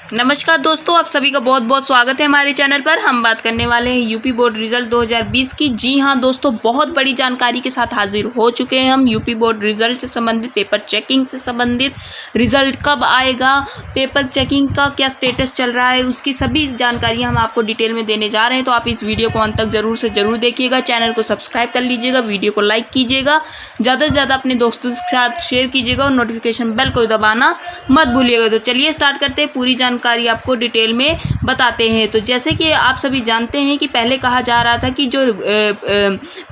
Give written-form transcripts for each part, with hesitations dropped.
नमस्कार दोस्तों, आप सभी का बहुत बहुत स्वागत है हमारे चैनल पर। हम बात करने वाले हैं यूपी बोर्ड रिजल्ट 2020 की। जी हां दोस्तों, बहुत बड़ी जानकारी के साथ हाजिर हो चुके हैं हम। यूपी बोर्ड रिजल्ट से संबंधित, पेपर चेकिंग से संबंधित, रिजल्ट कब आएगा, पेपर चेकिंग का क्या स्टेटस चल रहा है, उसकी सभी जानकारियाँ हम आपको डिटेल में देने जा रहे हैं। तो आप इस वीडियो को अंत तक जरूर से ज़रूर देखिएगा। चैनल को सब्सक्राइब कर लीजिएगा, वीडियो को लाइक कीजिएगा, ज़्यादा से ज़्यादा अपने दोस्तों के साथ शेयर कीजिएगा और नोटिफिकेशन बेल को दबाना मत भूलिएगा। तो चलिए स्टार्ट करते हैं, पूरी जानकारी आपको डिटेल में बताते हैं। तो जैसे कि आप सभी जानते हैं कि पहले कहा जा रहा था कि जो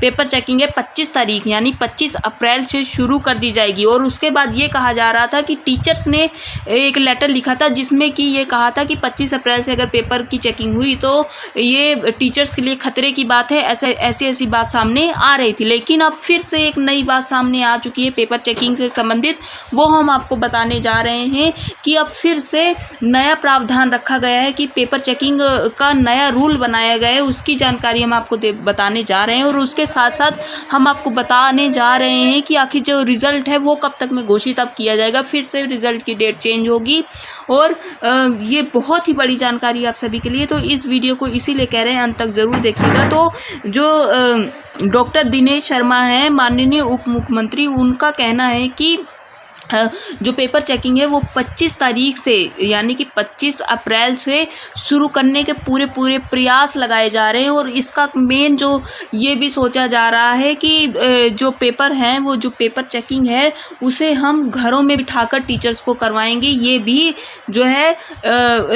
पेपर चेकिंग है 25 तारीख यानी 25 अप्रैल से शुरू कर दी जाएगी। और उसके बाद ये कहा जा रहा था कि टीचर्स ने एक लेटर लिखा था जिसमें कि ये कहा था कि 25 अप्रैल से अगर पेपर की चेकिंग हुई तो ये टीचर्स के लिए खतरे की बात है। ऐसी बात सामने आ रही थी, लेकिन अब फिर से एक नई बात सामने आ चुकी है पेपर चेकिंग से संबंधित। वो हम आपको बताने जा रहे हैं कि अब फिर से नया प्रावधान रखा गया है कि पेपर चेकिंग का नया रूल बनाया गया है। उसकी जानकारी हम आपको बताने जा रहे हैं और उसके साथ साथ हम आपको बताने जा रहे हैं कि आखिर जो रिज़ल्ट है वो कब तक में घोषित अब किया जाएगा। फिर से रिज़ल्ट की डेट चेंज होगी और ये बहुत ही बड़ी जानकारी आप सभी के लिए। तो इस वीडियो को इसीलिए कह रहे हैं अंत तक ज़रूर देखिएगा। तो जो डॉक्टर दिनेश शर्मा हैं, माननीय उप मुख्यमंत्री, उनका कहना है कि जो पेपर चेकिंग है वो 25 तारीख से यानी कि 25 अप्रैल से शुरू करने के पूरे प्रयास लगाए जा रहे हैं। और इसका मेन जो ये भी सोचा जा रहा है कि जो पेपर हैं, वो जो पेपर चेकिंग है उसे हम घरों में बिठाकर टीचर्स को करवाएंगे। ये भी जो है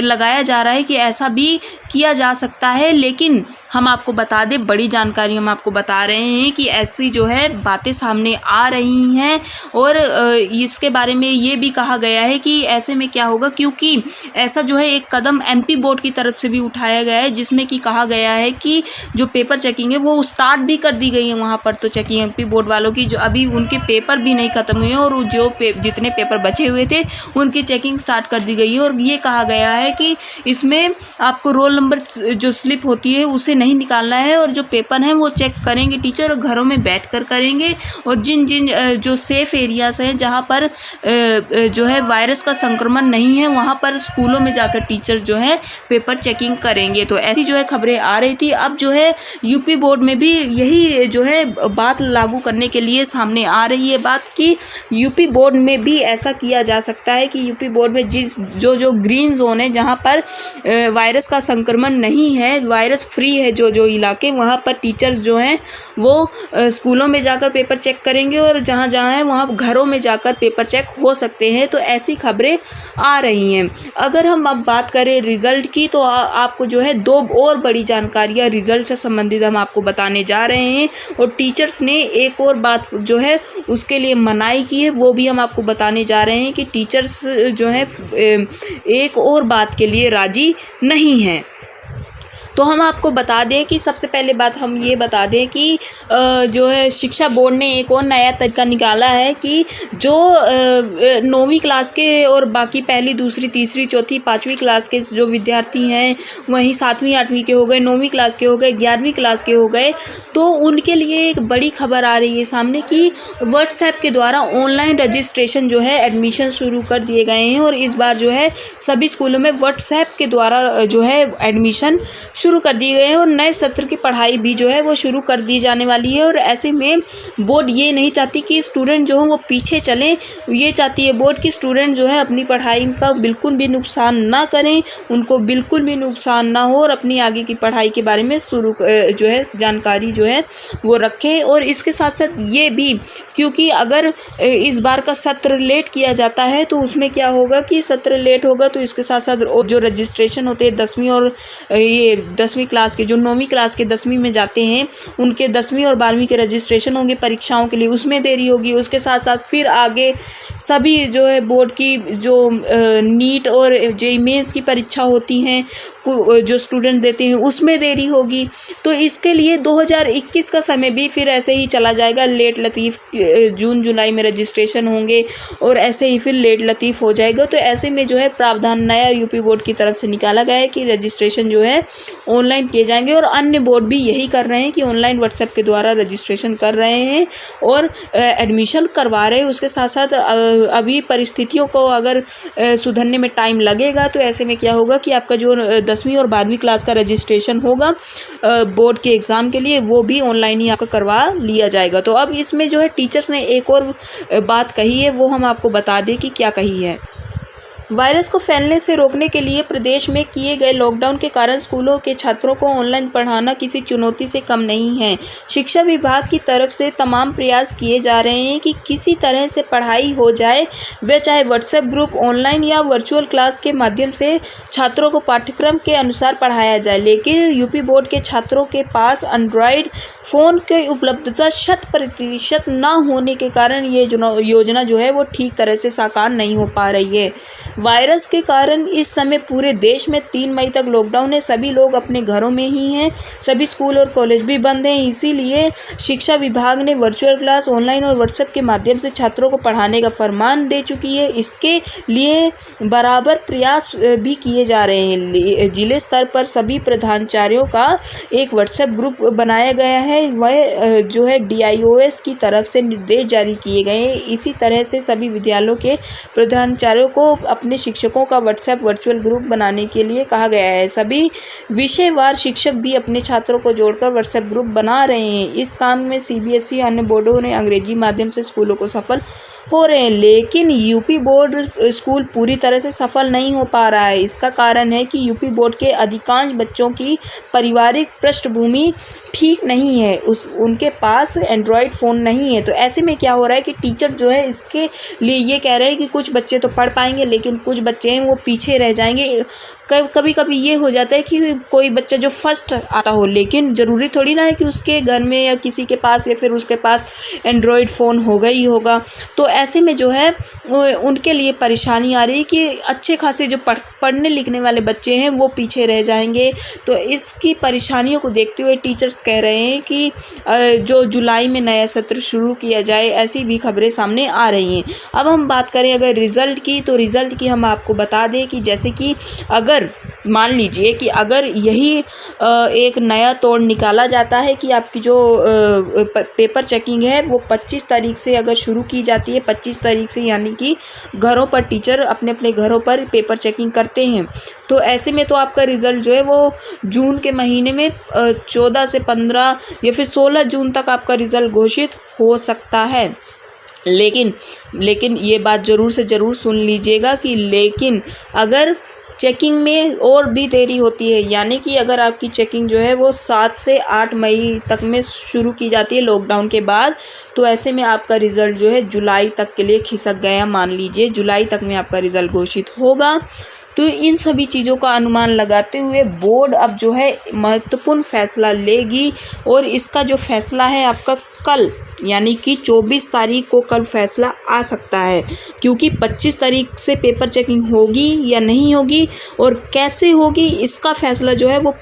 लगाया जा रहा है कि ऐसा भी किया जा सकता है। लेकिन हम आपको बता दें, बड़ी जानकारी हम आपको बता रहे हैं कि ऐसी जो है बातें सामने आ रही हैं। और इसके बारे में ये भी कहा गया है कि ऐसे में क्या होगा, क्योंकि ऐसा जो है एक कदम एमपी बोर्ड की तरफ से भी उठाया गया है जिसमें कि कहा गया है कि जो पेपर चेकिंग है वो स्टार्ट भी कर दी गई है वहाँ पर। तो चेकिंग एमपी बोर्ड वालों की जो अभी उनके पेपर भी नहीं ख़त्म हुए और जो जितने पेपर बचे हुए थे उनकी चेकिंग स्टार्ट कर दी गई है। और ये कहा गया है कि इसमें आपको रोल नंबर जो स्लिप होती है उसे नहीं निकालना है और जो पेपर हैं वो चेक करेंगे टीचर और घरों में बैठकर करेंगे। और जिन जो सेफ़ एरियाज़ हैं जहाँ पर जो है वायरस का संक्रमण नहीं है वहाँ पर स्कूलों में जाकर टीचर जो है पेपर चेकिंग करेंगे। तो ऐसी जो है खबरें आ रही थी। अब जो है यूपी बोर्ड में भी यही जो है बात लागू करने के लिए सामने आ रही है बात कि यूपी बोर्ड में भी ऐसा किया जा सकता है कि यूपी बोर्ड में जो ग्रीन जोन है जहाँ पर वायरस का संक्रमण नहीं है, वायरस फ्री है जो इलाके, वहाँ पर टीचर्स जो हैं वो स्कूलों में जाकर पेपर चेक करेंगे और जहाँ है वहाँ घरों में जाकर पेपर चेक हो सकते हैं। तो ऐसी खबरें आ रही हैं। अगर हम अब बात करें रिज़ल्ट की तो आपको जो है दो और बड़ी जानकारियाँ रिज़ल्ट से संबंधित हम आपको बताने जा रहे हैं। और टीचर्स ने एक और बात जो है उसके लिए मनाही की है, वो भी हम आपको बताने जा रहे हैं कि टीचर्स जो है एक और बात के लिए राज़ी नहीं हैं। तो हम आपको बता दें कि सबसे पहले बात हम ये बता दें कि जो है शिक्षा बोर्ड ने एक और नया तरीका निकाला है कि जो 9वीं क्लास के और बाकी पहली, दूसरी, तीसरी, चौथी, 5वीं क्लास के जो विद्यार्थी हैं, वहीं 7वीं, 8वीं के हो गए, 9वीं क्लास के हो गए, 11वीं क्लास के हो गए, तो उनके लिए एक बड़ी खबर आ रही है सामने कि व्हाट्सएप के द्वारा ऑनलाइन रजिस्ट्रेशन जो है एडमिशन शुरू कर दिए गए हैं। और इस बार जो है सभी स्कूलों में व्हाट्सएप के द्वारा जो है एडमिशन शुरू कर दिए गए हैं और नए सत्र की पढ़ाई भी जो है वो शुरू कर दी जाने वाली है। और ऐसे में बोर्ड ये नहीं चाहती कि स्टूडेंट जो हो वो पीछे चलें, ये चाहती है बोर्ड की स्टूडेंट जो है अपनी पढ़ाई का बिल्कुल भी नुकसान ना करें, उनको बिल्कुल भी नुकसान ना हो और अपनी आगे की पढ़ाई के बारे में जो है जानकारी जो है वो रखें। और इसके साथ साथ ये भी, क्योंकि अगर इस बार का सत्र लेट किया जाता है तो उसमें क्या होगा कि सत्र लेट होगा तो इसके साथ साथ जो रजिस्ट्रेशन होते हैं 10वीं और ये 10वीं क्लास के, जो 9वीं क्लास के 10वीं में जाते हैं उनके 10वीं और 12वीं के रजिस्ट्रेशन होंगे परीक्षाओं के लिए, उसमें देरी होगी। उसके साथ साथ फिर आगे सभी जो है बोर्ड की जो नीट और जेईई मेंस की परीक्षा होती हैं जो स्टूडेंट देते हैं उसमें देरी होगी। तो इसके लिए 2021 का समय भी फिर ऐसे ही चला जाएगा। लेट लतीफ़ जून जुलाई में रजिस्ट्रेशन होंगे और ऐसे ही फिर लेट लतीफ़ हो जाएगा। तो ऐसे में जो है प्रावधान नया यूपी बोर्ड की तरफ से निकाला गया है कि रजिस्ट्रेशन जो है ऑनलाइन किए जाएंगे, और अन्य बोर्ड भी यही कर रहे हैं कि ऑनलाइन व्हाट्सएप के द्वारा रजिस्ट्रेशन कर रहे हैं और एडमिशन करवा रहे हैं। उसके साथ साथ अभी परिस्थितियों को अगर सुधरने में टाइम लगेगा तो ऐसे में क्या होगा कि आपका जो 10वीं और 12वीं क्लास का रजिस्ट्रेशन होगा बोर्ड के एग्ज़ाम के लिए, वो भी ऑनलाइन ही आपका करवा लिया जाएगा। तो अब इसमें जो है टीचर्स ने एक और बात कही है, वो हम आपको बता दें कि क्या कही है। वायरस को फैलने से रोकने के लिए प्रदेश में किए गए लॉकडाउन के कारण स्कूलों के छात्रों को ऑनलाइन पढ़ाना किसी चुनौती से कम नहीं है। शिक्षा विभाग की तरफ से तमाम प्रयास किए जा रहे हैं कि किसी तरह से पढ़ाई हो जाए, वे चाहे व्हाट्सएप ग्रुप, ऑनलाइन या वर्चुअल क्लास के माध्यम से छात्रों को पाठ्यक्रम के अनुसार पढ़ाया जाए। लेकिन यूपी बोर्ड के छात्रों के पास एंड्रॉयड फ़ोन की उपलब्धता 100% न होने के कारण ये योजना जो है वो ठीक तरह से साकार नहीं हो पा रही है। वायरस के कारण इस समय पूरे देश में 3 मई तक लॉकडाउन है। सभी लोग अपने घरों में ही हैं, सभी स्कूल और कॉलेज भी बंद हैं। इसीलिए शिक्षा विभाग ने वर्चुअल क्लास, ऑनलाइन और व्हाट्सएप के माध्यम से छात्रों को पढ़ाने का फरमान दे चुकी है। इसके लिए बराबर प्रयास भी किए जा रहे हैं। जिले स्तर पर सभी प्रधानाचार्यों का एक व्हाट्सएप ग्रुप बनाया गया है। वह जो है DIOS की तरफ से निर्देश जारी किए गए हैं। इसी तरह से सभी विद्यालयों के प्रधानाचार्यों को अपने शिक्षकों का व्हाट्सएप वर्चुअल ग्रुप बनाने के लिए कहा गया है। सभी विषयवार शिक्षक भी अपने छात्रों को जोड़कर व्हाट्सएप ग्रुप बना रहे हैं। इस काम में CBSE अन्य बोर्डों ने अंग्रेजी माध्यम से स्कूलों को सफल हो रहे हैं, लेकिन यूपी बोर्ड स्कूल पूरी तरह से सफल नहीं हो पा रहा है। इसका कारण है कि यूपी बोर्ड के अधिकांश बच्चों की पारिवारिक पृष्ठभूमि ठीक नहीं है, उनके पास एंड्रॉयड फ़ोन नहीं है। तो ऐसे में क्या हो रहा है कि टीचर जो है इसके लिए ये कह रहे हैं कि कुछ बच्चे तो पढ़ पाएंगे लेकिन कुछ बच्चे हैं वो पीछे रह जाएंगे। कभी कभी ये हो जाता है कि कोई बच्चा जो फर्स्ट आता हो, लेकिन ज़रूरी थोड़ी ना है कि उसके घर में या किसी के पास या फिर उसके पास एंड्रॉयड फ़ोन होगा ही होगा। तो ऐसे में जो है उनके लिए परेशानी आ रही है कि अच्छे खासे जो पढ़ने लिखने वाले बच्चे हैं वो पीछे रह जाएंगे। तो इसकी परेशानियों को देखते हुए टीचर्स कह रहे हैं कि जो जुलाई में नया सत्र शुरू किया जाए, ऐसी भी खबरें सामने आ रही हैं। अब हम बात करें अगर रिज़ल्ट की, तो रिज़ल्ट की हम आपको बता दें कि जैसे कि अगर मान लीजिए कि अगर यही एक नया तोड़ निकाला जाता है कि आपकी जो पेपर चेकिंग है वो 25 तारीख से अगर शुरू की जाती है, 25 तारीख से, यानी कि घरों पर टीचर अपने अपने घरों पर पेपर चेकिंग करते हैं, तो ऐसे में तो आपका रिज़ल्ट जो है वो जून के महीने में 14 से 15 या फिर 16 जून तक आपका रिज़ल्ट घोषित हो सकता है। लेकिन ये बात ज़रूर से ज़रूर सुन लीजिएगा कि लेकिन अगर चेकिंग में और भी देरी होती है, यानी कि अगर आपकी चेकिंग जो है वो 7 से 8 मई तक में शुरू की जाती है लॉकडाउन के बाद, तो ऐसे में आपका रिज़ल्ट जो है जुलाई तक के लिए खिसक गया। मान लीजिए जुलाई तक में आपका रिज़ल्ट घोषित होगा। तो इन सभी चीज़ों का अनुमान लगाते हुए बोर्ड अब जो है महत्वपूर्ण फैसला लेगी, और इसका जो फैसला है आपका कल, यानी कि 24 तारीख को कल फैसला आ सकता है, क्योंकि 25 तारीख से पेपर चेकिंग होगी या नहीं होगी और कैसे होगी इसका फैसला जो है वो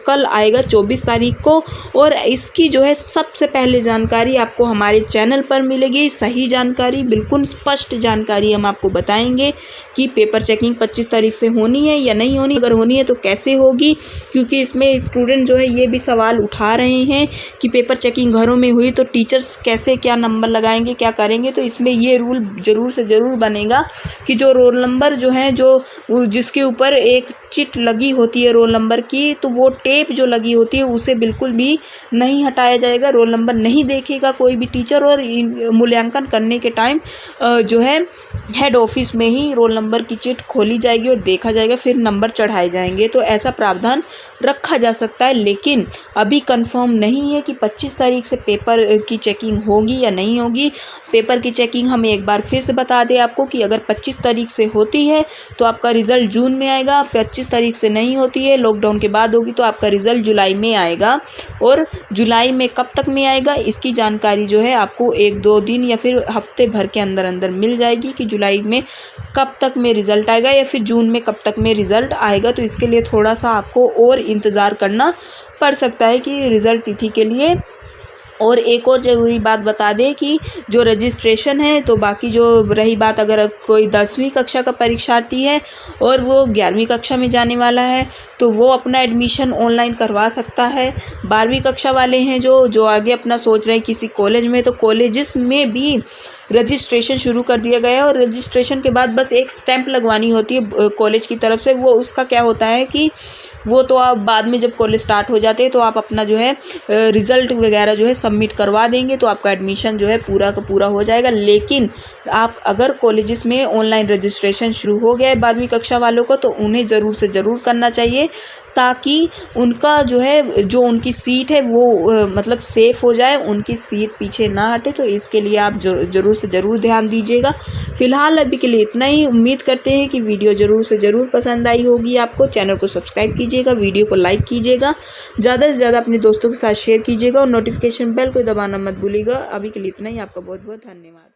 कल आएगा 24 तारीख को। और इसकी जो है सबसे पहले जानकारी आपको हमारे चैनल पर मिलेगी। सही जानकारी, बिल्कुल स्पष्ट जानकारी हम आपको बताएंगे कि पेपर चेकिंग 25 तारीख से होनी है या नहीं होनी, अगर होनी है तो कैसे होगी, क्योंकि इसमें स्टूडेंट जो है ये भी सवाल उठा रहे हैं कि पेपर चेकिंग घरों में हुई तो टीचर्स कैसे क्या नंबर लगाएंगे, क्या करेंगे। तो इसमें ये रूल ज़रूर से ज़रूर बनेगा कि जो रोल नंबर जो है, जो जिसके ऊपर एक चिट लगी होती है रोल नंबर की, तो वो टेप जो लगी होती है उसे बिल्कुल भी नहीं हटाया जाएगा। रोल नंबर नहीं देखेगा कोई भी टीचर, और मूल्यांकन करने के टाइम जो है हेड ऑफिस में ही रोल नंबर की चिट खोली जाएगी और देखा जाएगा, फिर नंबर चढ़ाए जाएंगे। तो ऐसा प्रावधान रखा जा सकता है, लेकिन अभी कंफर्म नहीं है कि 25 तारीख से पेपर की चेकिंग होगी या नहीं होगी। पेपर की चेकिंग हम एक बार फिर से बता दें आपको कि अगर 25 तारीख से होती है तो आपका रिज़ल्ट जून में आएगा, 25 तारीख से नहीं होती है, लॉकडाउन के बाद होगी, तो आपका रिज़ल्ट जुलाई में आएगा। और जुलाई में कब तक में आएगा इसकी जानकारी जो है आपको 1-2 दिन या फिर हफ्ते भर के अंदर अंदर मिल जाएगी कि जुलाई में कब तक में रिज़ल्ट आएगा या फिर जून में कब तक में रिज़ल्ट आएगा। तो इसके लिए थोड़ा सा आपको और इंतज़ार करना पड़ सकता है कि रिज़ल्ट तिथि के लिए। और एक और ज़रूरी बात बता दें कि जो रजिस्ट्रेशन है, तो बाकी जो रही बात, अगर कोई 10वीं कक्षा का परीक्षार्थी है और वो 11वीं कक्षा में जाने वाला है तो वो अपना एडमिशन ऑनलाइन करवा सकता है। 12वीं कक्षा वाले हैं जो आगे अपना सोच रहे हैं किसी कॉलेज में, तो कॉलेजेस में भी रजिस्ट्रेशन शुरू कर दिया गया है। और रजिस्ट्रेशन के बाद बस एक स्टैंप लगवानी होती है कॉलेज की तरफ से। वो उसका क्या होता है कि वो तो आप बाद में जब कॉलेज स्टार्ट हो जाते हैं तो आप अपना जो है रिज़ल्ट वगैरह जो है सबमिट करवा देंगे तो आपका एडमिशन जो है पूरा का पूरा हो जाएगा। लेकिन आप अगर कॉलेजेस में ऑनलाइन रजिस्ट्रेशन शुरू हो गया है 12वीं कक्षा वालों को, तो उन्हें ज़रूर से ज़रूर करना चाहिए, ताकि उनका जो है जो उनकी सीट है वो मतलब सेफ़ हो जाए, उनकी सीट पीछे ना हटे। तो इसके लिए आप ज़रूर से ज़रूर ध्यान दीजिएगा। फ़िलहाल अभी के लिए इतना ही। उम्मीद करते हैं कि वीडियो ज़रूर से ज़रूर पसंद आई होगी आपको। चैनल को सब्सक्राइब कीजिएगा, वीडियो को लाइक कीजिएगा, ज़्यादा से ज़्यादा अपने दोस्तों के साथ शेयर कीजिएगा और नोटिफिकेशन बेल को दबाना मत भूलिएगा। अभी के लिए इतना ही। आपका बहुत बहुत धन्यवाद।